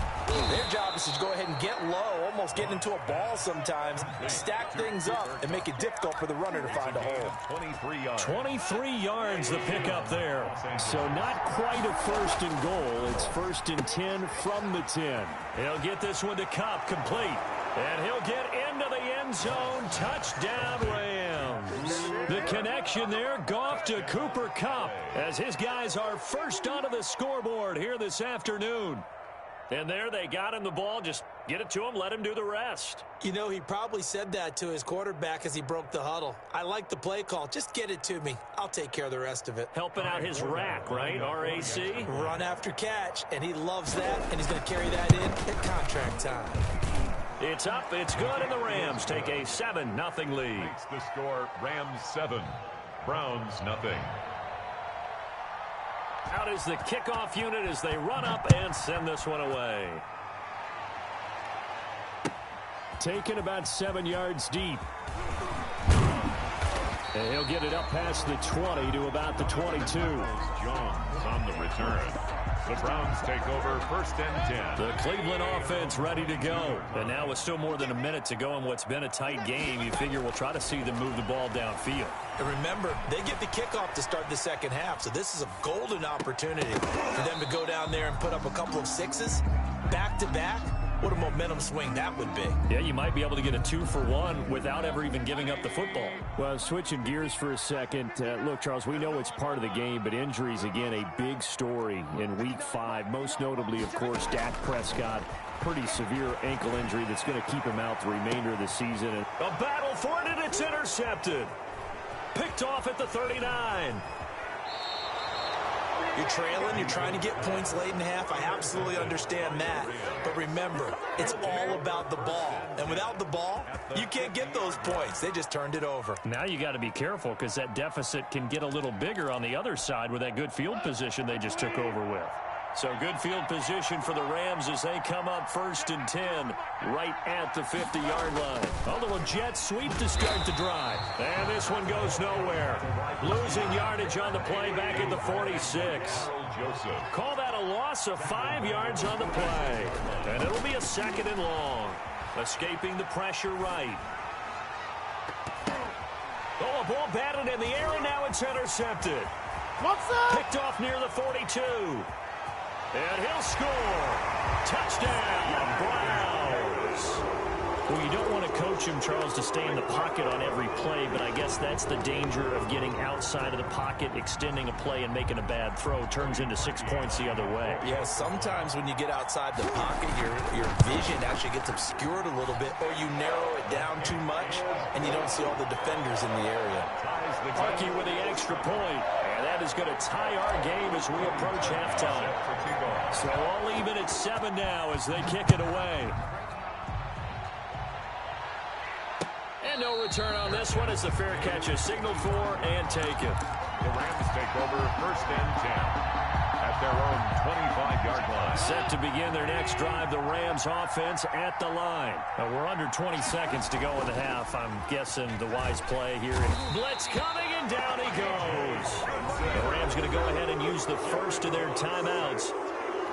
their job is to go ahead and get low, almost get into a ball sometimes, stack things up, and make it difficult for the runner to find a hole. 23 yards. 23 yards the pickup there. So not quite a 1st and goal. It's 1st and 10 from the 10. He'll get this one to Kupp, complete. And he'll get into the end zone. Touchdown, Rams. The connection there, Goff to Cooper Kupp, as his guys are first onto the scoreboard here this afternoon. And there they got him the ball. Just get it to him, let him do the rest. You know, he probably said that to his quarterback as he broke the huddle. I like the play call. Just get it to me. I'll take care of the rest of it. Helping out his rack, right? RAC? Run after catch, and he loves that, and he's going to carry that in at contract time. It's up, it's good, and the Rams take a 7-0 lead. Makes the score Rams 7, Browns nothing. Out is the kickoff unit as they run up and send this one away. Taken about 7 yards deep. And he'll get it up past the 20 to about the 22. Jones on the return. The Browns take over 1st and 10. The Cleveland offense ready to go. And now with still more than a minute to go in what's been a tight game, you figure we'll try to see them move the ball downfield. And remember, they get the kickoff to start the second half, so this is a golden opportunity for them to go down there and put up a couple of 6s back-to-back What a momentum swing that would be. Yeah, you might be able to get a 2-for-1 without ever even giving up the football. Well, switching gears for a second. Look, Charles, we know it's part of the game, but injuries, again, a big story in Week 5. Most notably, of course, Dak Prescott. Pretty severe ankle injury that's going to keep him out the remainder of the season. A battle for it, and it's intercepted. Picked off at the 39. You're trailing, you're trying to get points late in half. I absolutely understand that. But remember, it's all about the ball. And without the ball, you can't get those points. They just turned it over. Now you got to be careful because that deficit can get a little bigger on the other side with that good field position they just took over with. So good field position for the Rams as they come up 1st and 10 right at the 50-yard line. A little jet sweep to start the drive. And this one goes nowhere. Losing yardage on the play back at the 46. Call that a loss of 5 yards on the play. And it'll be a 2nd and long. Escaping the pressure right. Oh, a ball batted in the air, and now it's intercepted. Picked off near the 42. And he'll score. Touchdown, Browns. Well, you don't want to coach him, Charles, to stay in the pocket on every play, but I guess that's the danger of getting outside of the pocket, extending a play, and making a bad throw. Turns into 6 points the other way. Yeah, sometimes when you get outside the pocket, your vision actually gets obscured a little bit, or you narrow it down too much, and you don't see all the defenders in the area. Harkey with the extra point. And that is going to tie our game as we approach halftime. So all even at 7 now as they kick it away. And no return on this one as the fair catch is signaled for and taken. The Rams take over 1st and 10 at their own 25-yard line. Set to begin their next drive, the Rams offense at the line. Now we're under 20 seconds to go in the half. I'm guessing the wise play here. Blitz coming, and down he goes. The Rams going to go ahead and use the first of their timeouts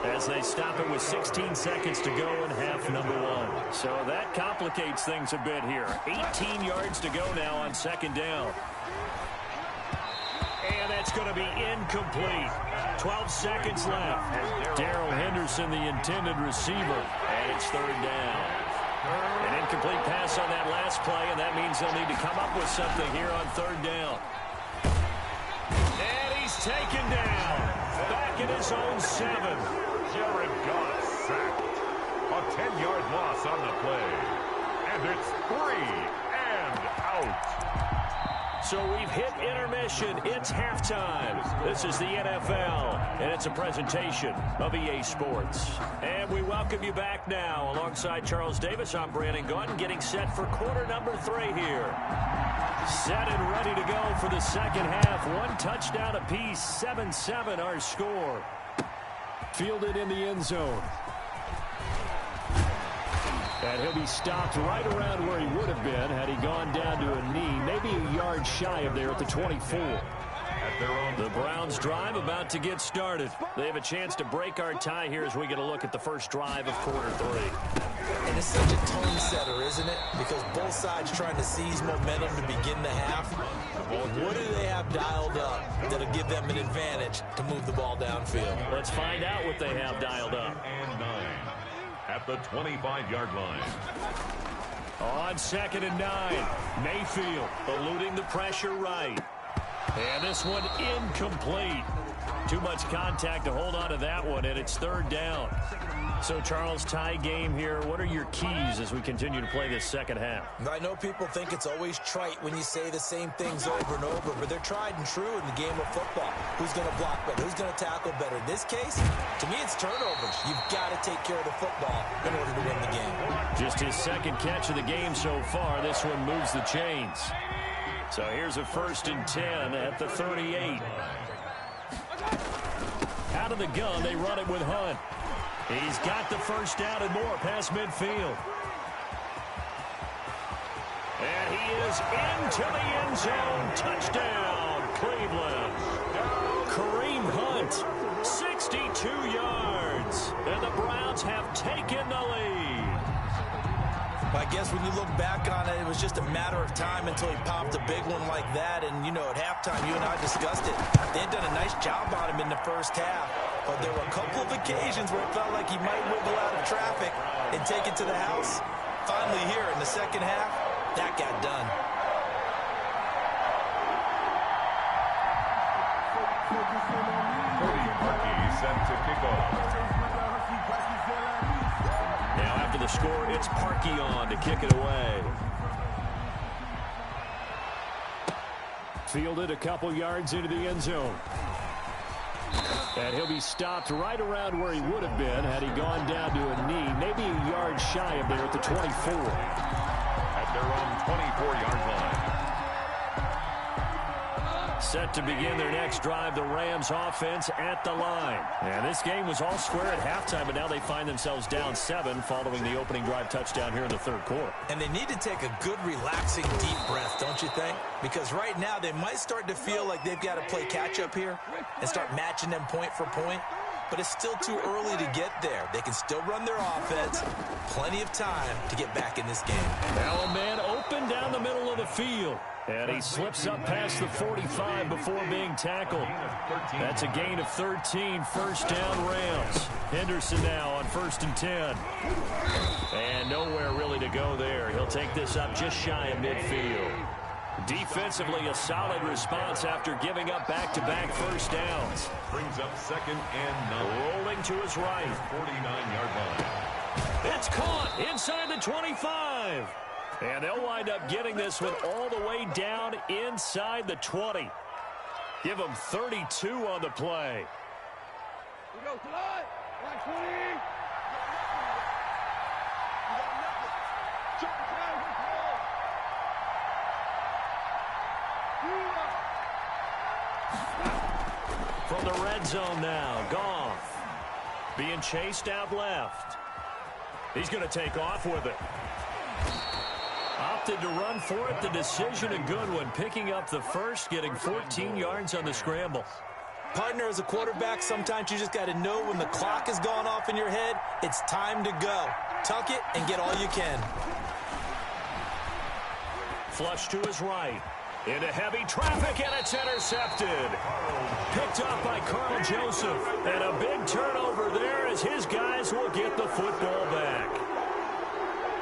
as they stop it with 16 seconds to go in half number 1. So that complicates things a bit here. 18 yards to go now on 2nd down. And that's going to be incomplete. 12 seconds left. Darrell Henderson, the intended receiver. And it's 3rd down. An incomplete pass on that last play, and that means they'll need to come up with something here on 3rd down. And he's taken down. Back in his own 7. Jared Goff sacked. A 10-yard loss on the play. And it's 3 and out. So we've hit intermission. It's halftime. This is the NFL, and it's a presentation of EA Sports. And we welcome you back now. Alongside Charles Davis, I'm Brandon Gunn, getting set for quarter number 3 here. Set and ready to go for the second half. 1 touchdown apiece, 7-7 our score. Fielded in the end zone. And he'll be stopped right around where he would have been had he gone down to a knee, maybe a yard shy of there at the 24. The Browns drive about to get started. They have a chance to break our tie here as we get a look at the first drive of quarter 3. And it's such a tone setter, isn't it? Because both sides trying to seize momentum to begin the half. What do they have dialed up that'll give them an advantage to move the ball downfield? Let's find out what they have dialed up. And 9 at the 25-yard line. On 2nd and 9, Mayfield eluding the pressure right. And this one incomplete. Too much contact to hold on to that one, and it's 3rd down. So, Charles, tie game here. What are your keys as we continue to play this second half? I know people think it's always trite when you say the same things over and over, but they're tried and true in the game of football. Who's going to block better? Who's going to tackle better? In this case, to me, it's turnovers. You've got to take care of the football in order to win the game. Just his 2nd catch of the game so far. This one moves the chains. So here's a 1st and 10 at the 38. Out of the gun, they run it with Hunt. He's got the first down and more past midfield. And he is into the end zone. Touchdown, Cleveland. Kareem Hunt, 62 yards. And the Browns have taken the lead. I guess when you look back on it, it was just a matter of time until he popped a big one like that. And, you know, at halftime, you and I discussed it. They had done a nice job on him in the first half. but there were a couple of occasions where it felt like he might wiggle out of traffic and take it to the house. Finally here in the second half, that got done. Set to kick off. Now after the score, it's Parkey on to kick it away. Fielded a couple yards into the end zone. And he'll be stopped right around where he would have been had he gone down to a knee, maybe a yard shy of there at the 24. At their own 24-yard line. Set to begin their next drive, the Rams offense at the line. And this game was all square at halftime, but now they find themselves down 7 following the opening drive touchdown here in the third quarter. And they need to take a good, relaxing, deep breath, don't you think? Because right now they might start to feel like they've got to play catch-up here and start matching them point for point. But it's still too early to get there. They can still run their offense. Plenty of time to get back in this game. Now a man open down the middle of the field. And he slips up past the 45 before being tackled. That's a gain of 13, first down Rams. Henderson now on 1st and 10. And nowhere really to go there. He'll take this up just shy of midfield. Defensively, a solid response after giving up back-to-back first downs. Brings up 2nd and 9. Rolling to his right. 49-yard line. It's caught inside the 25. And they'll wind up getting this one all the way down inside the 20. Give them 32 on the play. We go tonight. Line 20. From the red zone now, Goff being chased out left. He's going to take off with it. Opted to run for it. The decision a good one. Picking up the first, getting 14 yards on the scramble. Partner, as a quarterback, sometimes you just got to know when the clock has gone off in your head, it's time to go. Tuck it and get all you can. Flush to his right. Into heavy traffic, and it's intercepted. Picked up by Carl Joseph. And a big turnover there as his guys will get the football back.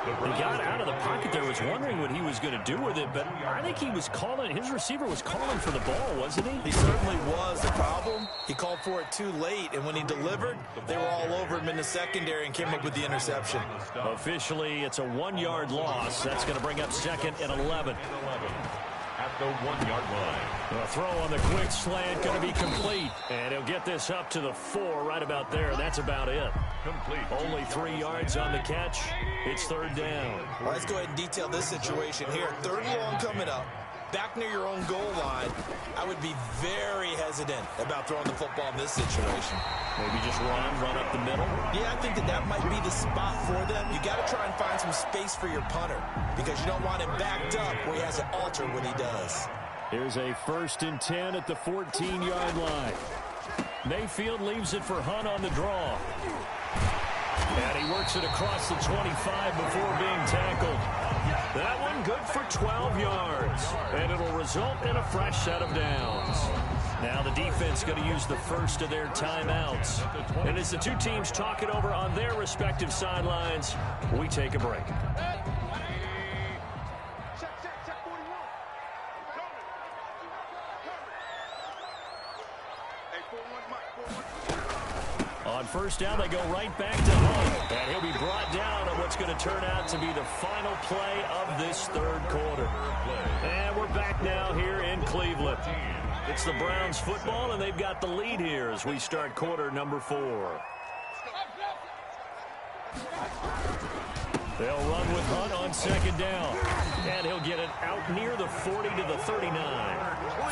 He got out of the pocket there, was wondering what he was going to do with it, but I think he was calling, his receiver was calling for the ball, wasn't he? He certainly was. The problem, he called for it too late, and when he delivered, they were all over him in the secondary and came up with the interception. Officially, it's a 1-yard loss. That's going to bring up 2nd and 11. At the 1-yard line. A throw on the quick slant going to be complete. And he'll get this up to the 4 right about there. That's about it. Complete. Only 3 yards on the catch. It's 3rd down. Well, let's go ahead and detail this situation here. 3rd and long coming up. Back near your own goal line. I would be very hesitant about throwing the football in this situation. Maybe just run up the middle. Yeah, I think that might be the spot for them. You got to try and find some space for your punter because you don't want him backed up where he has to alter what he does. Here's a 1st and 10 at the 14-yard line. Mayfield leaves it for Hunt on the draw. And he works it across the 25 before being tackled. That one good for 12 yards. And it'll result in a fresh set of downs. Now the defense going to use the first of their timeouts. And as the two teams talk it over on their respective sidelines, we take a break. On 1st down, they go right back to Hunt. And he'll be brought down on what's going to turn out to be the final play of this 3rd quarter. And we're back now here in Cleveland. It's the Browns football, and they've got the lead here as we start quarter number 4. They'll run with Hunt on 2nd down. And he'll get it out near the 40 to the 39.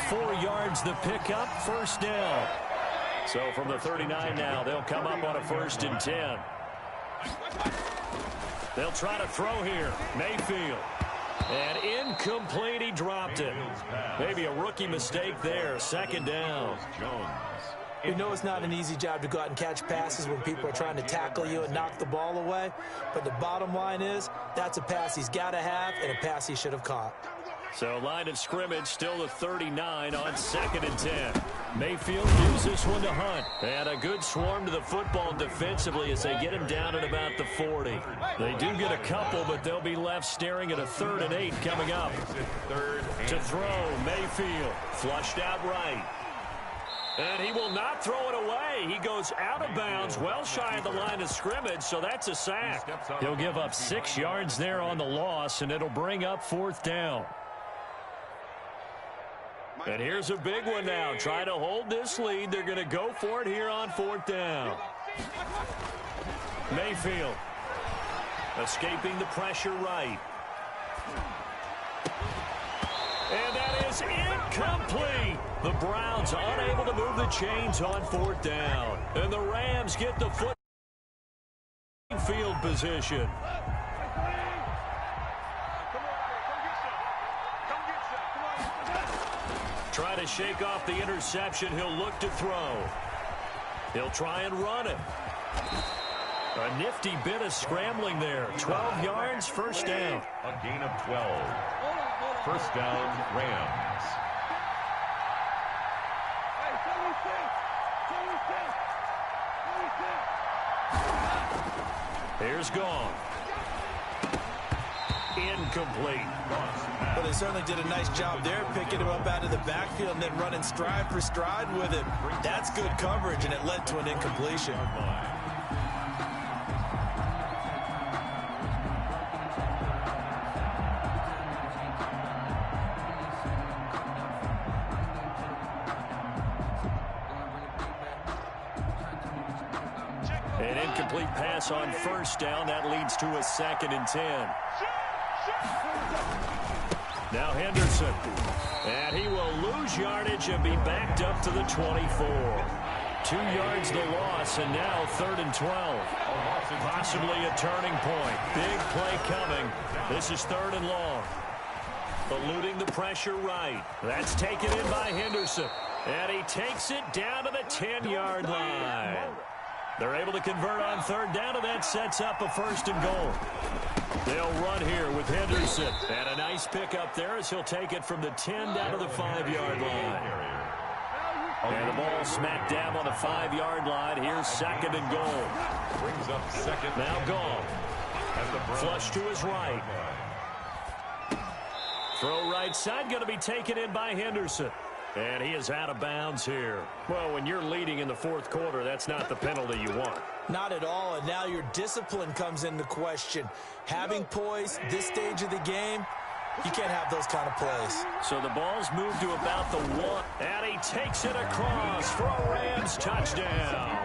4 yards the pickup, 1st down. So from the 39 now, they'll come up on a 1st and 10. They'll try to throw here. Mayfield. And incomplete, he dropped it. Maybe a rookie mistake there, 2nd down. We know it's not an easy job to go out and catch passes when people are trying to tackle you and knock the ball away. But the bottom line is, that's a pass he's got to have and a pass he should have caught. So line of scrimmage still the 39 on 2nd and 10. Mayfield gives this one to Hunt. And a good swarm to the football defensively as they get him down at about the 40. They do get a couple, but they'll be left staring at a 3rd and 8 coming up. To throw, Mayfield. Flushed out right. And he will not throw it away. He goes out of bounds, well shy of the line of scrimmage, so that's a sack. He'll give up 6 yards there on the loss, and it'll bring up 4th down. And here's a big one now. Try to hold this lead. They're going to go for it here on 4th down. Mayfield escaping the pressure right. And that is incomplete. The Browns unable to move the chains on 4th down. And the Rams get the field position. Try to shake off the interception. He'll look to throw. He'll try and run it. A nifty bit of scrambling there. 12 yards, 1st down. A gain of 12. 1st down, Rams. Here's gone. Incomplete. Well, they certainly did a nice job there, picking him up out of the backfield and then running stride for stride with him. That's good coverage, and it led to an incompletion. An incomplete pass on 1st down. That leads to a 2nd and 10. Now Henderson. And he will lose yardage and be backed up to the 24. 2 yards the loss, and now 3rd and 12. Possibly a turning point. Big play coming. This is 3rd and long. Eluding the pressure right. That's taken in by Henderson. And he takes it down to the 10-yard line. They're able to convert on 3rd down, and that sets up a 1st and goal. They'll run here with Henderson. And a nice pickup there as he'll take it from the 10 down to the 5-yard line. And the ball smacked down on the 5-yard line. Here's 2nd and goal. Brings up 2nd. Now gone. Flush to his right. Throw right side, going to be taken in by Henderson. And he is out of bounds here. Well, when you're leading in the 4th quarter, that's not the penalty you want. Not at all, and now your discipline comes into question. Having poise this stage of the game, you can't have those kind of plays. So the ball's moved to about the 1, and he takes it across for a Rams touchdown.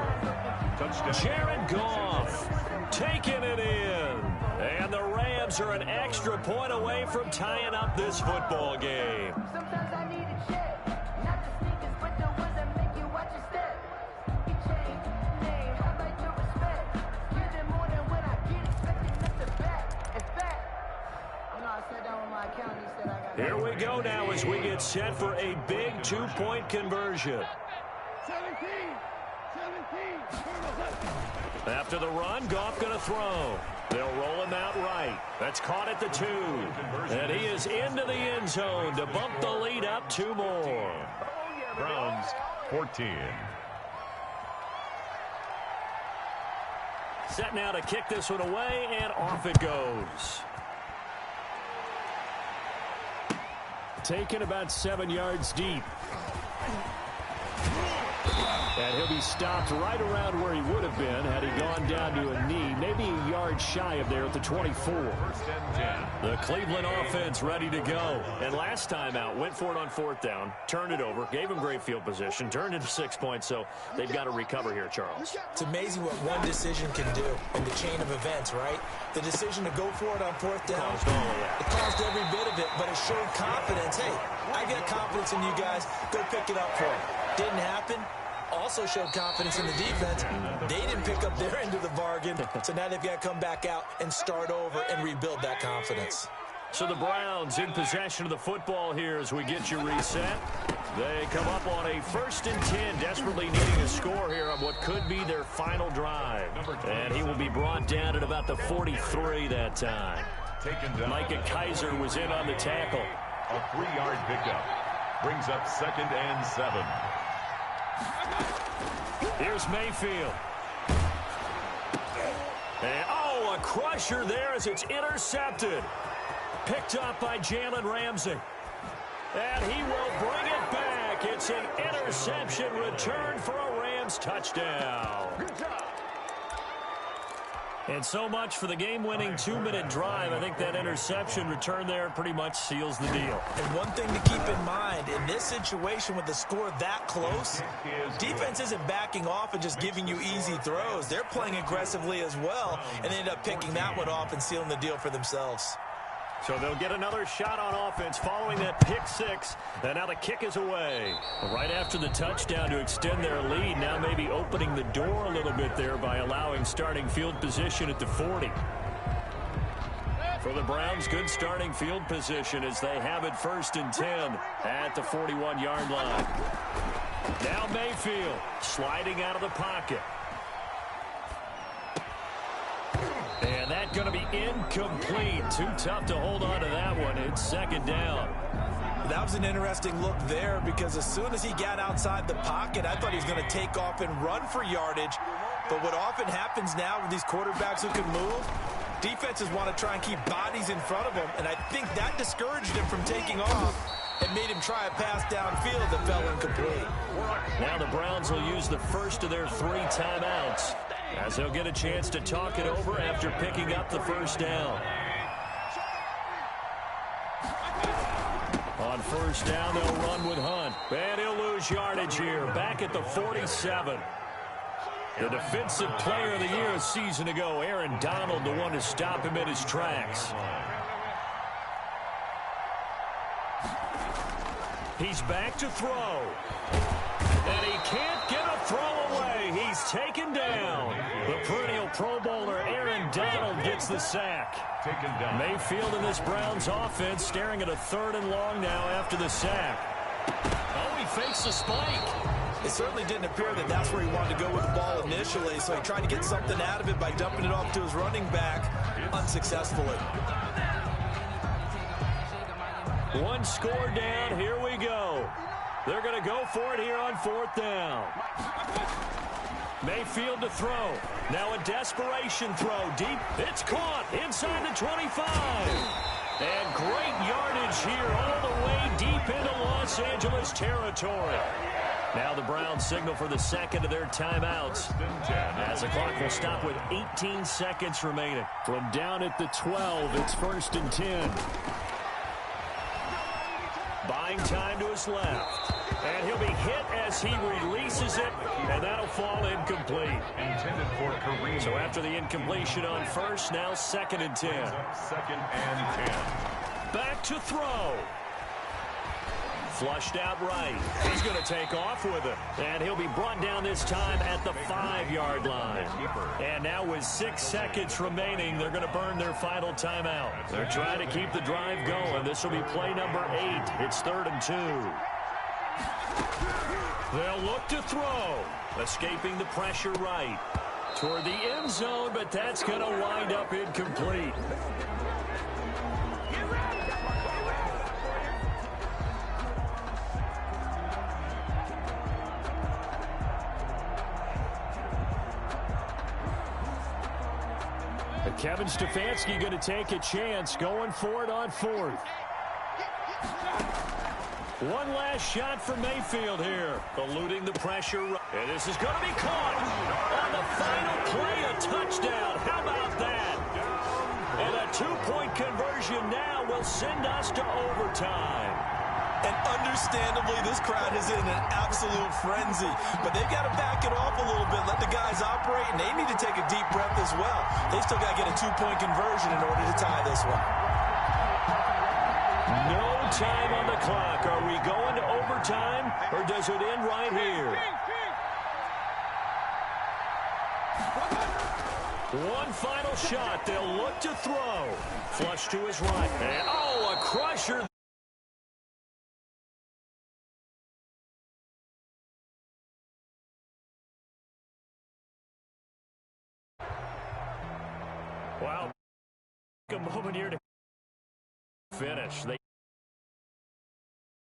Jared Goff taking it in. And the Rams are an extra point away from tying up this football game. Sometimes I need a check. Not the sneakers, but the ones that make you watch your step. You change name, how about your respect? Give them more than when I get expecting us to back. In fact, I sat down with my accountant, he said I got. Here we go now as we get set for a big 2-point conversion. 17. After the run, Goff going to throw. They'll roll him out right. That's caught at the 2. And he is into the end zone to bump the lead up 2 more. Browns 14. Set now to kick this one away, and off it goes. Taken about 7 yards deep. And he'll be stopped right around where he would have been had he gone down to a knee, maybe a yard shy of there at the 24. The Cleveland offense ready to go. And last time out, went for it on 4th down, turned it over, gave him great field position, turned it to 6 points, so they've got to recover here, Charles. It's amazing what one decision can do in the chain of events, right? The decision to go for it on 4th down, Caused all of that. it caused every bit of it, but it showed confidence. Hey, I got confidence in you guys. Go pick it up for it. Didn't happen. Also showed confidence in the defense. They didn't pick up their end of the bargain, so now they've got to come back out and start over and rebuild that confidence. So the Browns in possession of the football here as we get you reset. They come up on a 1st and 10, desperately needing a score here on what could be their final drive. And he will be brought down at about the 43 that time. Micah Kaiser was in on the tackle. A 3-yard pickup. Brings up 2nd and 7. Here's Mayfield. And, oh, a crusher there as it's intercepted. Picked up by Jalen Ramsey. And he will bring it back. It's an interception return for a Rams touchdown. And so much for the game-winning 2-minute drive. I think that interception return there pretty much seals the deal. And one thing to keep in mind, in this situation with the score that close, defense isn't backing off and just giving you easy throws. They're playing aggressively as well, and they end up picking that one off and sealing the deal for themselves. So they'll get another shot on offense following that pick six. And now the kick is away. Right after the touchdown to extend their lead, now maybe opening the door a little bit there by allowing starting field position at the 40. For the Browns, good starting field position as they have it 1st and 10 at the 41-yard line. Now Mayfield sliding out of the pocket. And that's going to be incomplete. Too tough to hold on to that one. It's 2nd down. That was an interesting look there because as soon as he got outside the pocket, I thought he was going to take off and run for yardage. But what often happens now with these quarterbacks who can move, defenses want to try and keep bodies in front of them. And I think that discouraged him from taking off and made him try a pass downfield that fell incomplete. Now the Browns will use the first of their 3 timeouts, as they'll get a chance to talk it over after picking up the 1st down. On 1st down, they'll run with Hunt. And he'll lose yardage here, back at the 47. The defensive player of the year a season ago, Aaron Donald, the one to stop him in his tracks. He's back to throw. And he can't get a throw away. He's taken down. The perennial Pro Bowler Aaron Donald gets the sack. Taken down. Mayfield in this Browns offense staring at a 3rd and long now after the sack. Oh, he fakes the spike. It certainly didn't appear that that's where he wanted to go with the ball initially, so he tried to get something out of it by dumping it off to his running back unsuccessfully. One score down. Here we go. They're going to go for it here on 4th down. Mayfield to throw. Now a desperation throw. Deep. It's caught inside the 25. And great yardage here all the way deep into Los Angeles territory. Now the Browns signal for the 2nd of their timeouts, as the clock will stop with 18 seconds remaining. From down at the 12, it's 1st and 10. Buying time to his left. And he'll be hit as he releases it, and that'll fall incomplete. Intended for Kareem. So after the incompletion on 1st, now 2nd and 10. 2nd and 10. Back to throw. Flushed out right. He's going to take off with it. And he'll be brought down this time at the 5-yard line. And now with 6 seconds remaining, they're going to burn their final timeout. They're trying to keep the drive going. This will be play number 8. It's 3rd and 2. They'll look to throw. Escaping the pressure right. Toward the end zone, but that's going to wind up incomplete. Kevin Stefanski going to take a chance, going for it on 4th. One last shot for Mayfield here, eluding the pressure. And this is going to be caught on the final play, a touchdown. How about that? And a 2-point conversion now will send us to overtime. And understandably, this crowd is in an absolute frenzy. But they've got to back it off a little bit, let the guys operate, and they need to take a deep breath as well. They've still got to get a 2-point conversion in order to tie this one. No time on the clock. Are we going to overtime, or does it end right here? One final shot. They'll look to throw. Flush to his right. And, oh, a crusher. Wow. A moment here to finish.